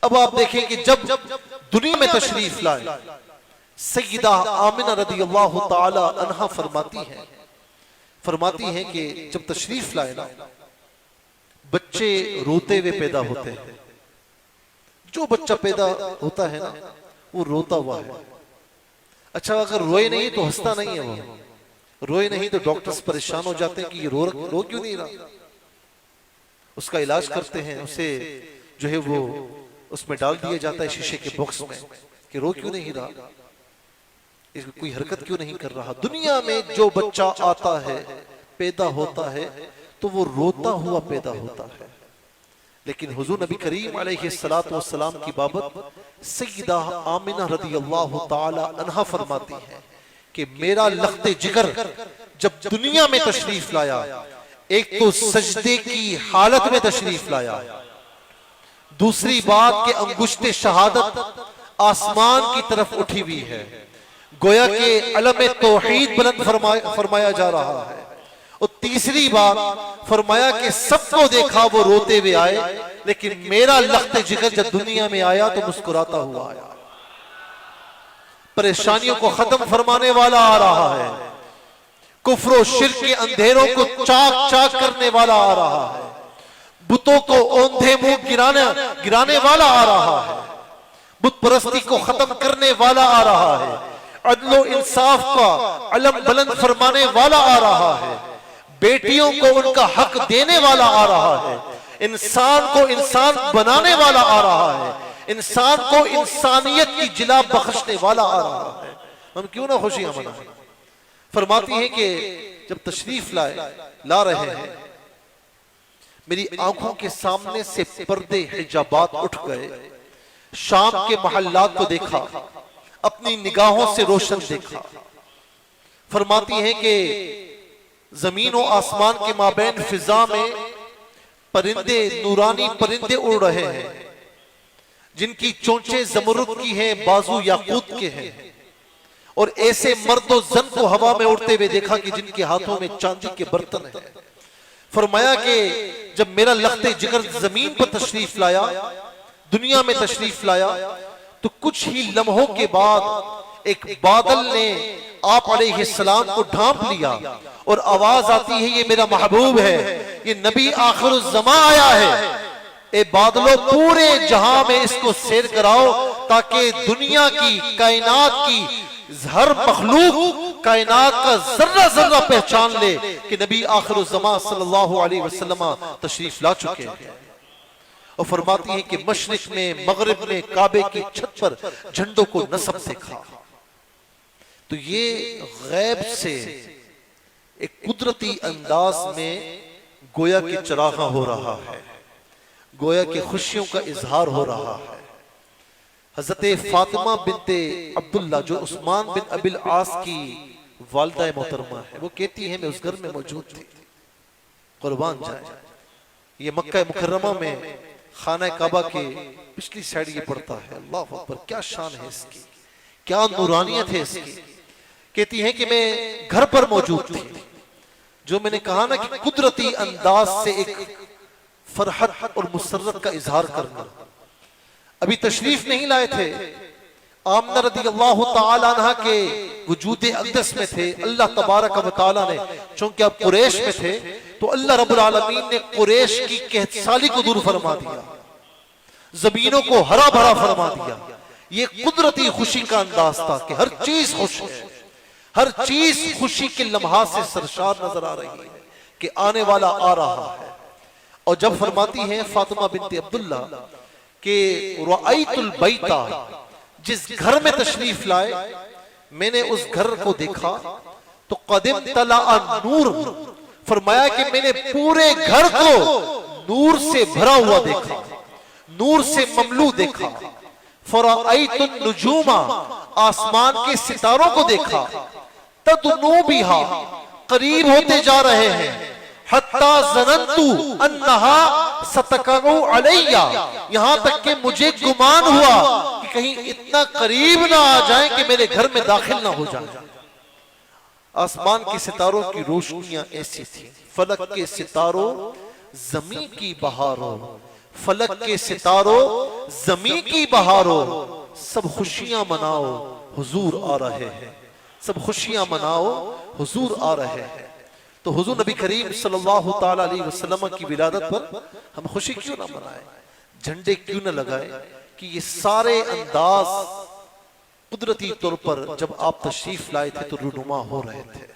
अब आप देखें कि जब दुनिया में तशरीफ लाए, सय्यदा आमिना रदियल्लाहु ताला अन्हा फरमाती हैं कि जब तशरीफ लाए ना, बच्चे रोते हुए पैदा होते हैं। जो बच्चा पैदा होता है ना, वो रोता हुआ है। अच्छा, अगर रोए नहीं तो हंसता नहीं है, वो रोए नहीं तो डॉक्टर्स परेशान हो जाते हैं कि ये रो क्यों नहीं रहा। उसका इलाज करते हैं, उसे जो है वो उसमें डाल दिया जाता है शीशे के बॉक्स में कि रो क्यों नहीं रहा, कोई हरकत क्यों नहीं कर रहा। दुनिया में जो बच्चा आता है, पैदा होता है, तो वो रोता हुआ पैदा होता है। लेकिन हुजूर नबी करीम अलैहिस्सलातु वस्सलाम की बाबत सय्यदा आमिना रदियल्लाहु ताला अन्हा फरमाती है कि मेरा लख्ते जिगर जब दुनिया में तशरीफ लाया, एक तो सजदे की हालत में तशरीफ लाया, दूसरी बात के अंगुश्ते शहादत आसमान की तरफ उठी हुई है, गोया के अलम तौहीद बुलंद फरमाया जा रहा है। और तीसरी बात फरमाया कि सबको देखा वो रोते हुए आए, लेकिन मेरा लख्ते जिगर जब दुनिया में आया तो मुस्कुराता हुआ आया। परेशानियों को खत्म फरमाने वाला आ रहा है, कुफ्र और शिर्क के अंधेरों को चाक चाक करने वाला आ रहा है, बुतों को औंधे मुंह गिराने वाला आ रहा है, बुत परस्ती को खत्म करने वाला आ रहा है, अदलो इंसाफ का अलम बुलंद फरमाने वाला आ रहा है, बेटियों को उनका हक देने वाला आ रहा है, इंसान को इंसान बनाने वाला आ रहा है, इंसान को इंसानियत की जिला बख्शने वाला आ रहा है। हम क्यों ना खुशियां मनाएं। फरमाती हैं कि जब तशरीफ ला रहे हैं, मेरी आंखों के सामने से पर्दे हिजाबात उठ गए, शाम के महल्लात को देखा, अपनी निगाहों से रोशन देखा। फरमाती हैं कि जमीन और आसमान के माबैन फिजा में परिंदे, नूरानी परिंदे उड़ रहे हैं, जिनकी चोंचे जमरुद की हैं, बाजू याकूत के हैं। और ऐसे मर्दो जन को हवा में उड़ते हुए देखा कि जिनके हाथों में चांदी के बर्तन हैं। फरमाया कि जब मेरा लख्ते जिगर जमीन पर तशरीफ लाया, दुनिया में तशरीफ लाया, तो कुछ ही लम्हों के बाद एक बादल ने आप अलैहिस्सलाम को ढांप लिया और आवाज आती है, ये मेरा महबूब है, ये नबी आखिरुज़्ज़मा आया है। ए बादलों, पूरे जहां में इसको सैर कराओ ताकि दुनिया की, कायनात की हर मखलूक कायनात का जर्रा जर्रा पहचान ले कि नबी आखिरुज़्ज़मा सल्लल्लाहु अलैहि वसल्लम तशरीफ ला चुके हैं। और फरमाती हैं कि मशरिक में, मगरिब में काबे की छत पर झंडों को नस्ब देखा। तो ये गैब से एक कुदरती अंदाज में गोया के चरागा हो रहा है, गोया की खुशियों का इजहार हो रहा है। हजरत फातिमा बिनते अब्दुल्ला, जो उस्मान बिन अबिल आस की वालिदा मोहतरमा है, वो कहती है मैं उस घर में मौजूद थी, कुर्बान जाए। ये मक्का मुकर्रमा में खाना काबा के पिछली साइड ये पड़ता है। अल्लाह अकबर, क्या शान है इसकी, क्या नूरानियत है इसकी। कहती है कि मैं घर पर मौजूद थी, जो मैंने कहा ना कि कुदरती अंदाज से एक फरहत और मुसर्रत का इजहार करना। अभी तशरीफ नहीं लाए थे, आमना रदियल्लाहु ताला अन्हा के वजूद अक़दस में थे। अल्लाह तबारक व तआला ने, चूंकि आप कुरैश में थे, तो अल्लाह रब्बुल आलमीन ने कुरैश की कहतसाली को दूर फरमा दिया, जमीनों को हरा भरा फरमा दिया। ये कुदरती खुशी का अंदाज था कि हर चीज खुश है, हर चीज खुशी के लम्हात से सरशार नजर आ रही है कि आने वाला आ रहा है। और जब फरमाती हैं फातिमा बिनते अब्दुल्ला के रअयतुल बैता, जिस घर में तशरीफ लाए मैंने उस घर को देखा, तो कदिम तला नूर, फरमाया कि मैंने पूरे घर को नूर से भरा हुआ देखा, नूर से ममलू देखा। फरअयतुन नुजूमा, आसमान के सितारों को देखा, तदनु बिहा, करीब होते जा रहे हैं, हत्ता ज़नन्तु अन्नहा सतकनु अलैया, यहां तक कि मुझे गुमान हुआ कि कहीं इतना करीब ना आ जाए कि मेरे घर में दाखिल ना हो जाए। आसमान के सितारों की रोशनियां ऐसी थी, फलक के सितारों जमीन की बहारों, फलक के सितारों, जमीन की बहारों, सब खुशियां मनाओ हुजूर आ रहे हैं, सब खुशियां मनाओ हुजूर आ रहे हैं। तो हुजूर नबी करीम सल्लल्लाहु ताला अलैहि वसल्लम की विलादत पर हम खुशी क्यों ना मनाएं, झंडे क्यों ना लगाएं कि ये सारे अंदाज कुदरती तौर पर जब आप तशरीफ लाए थे तो रूनुमा हो रहे थे।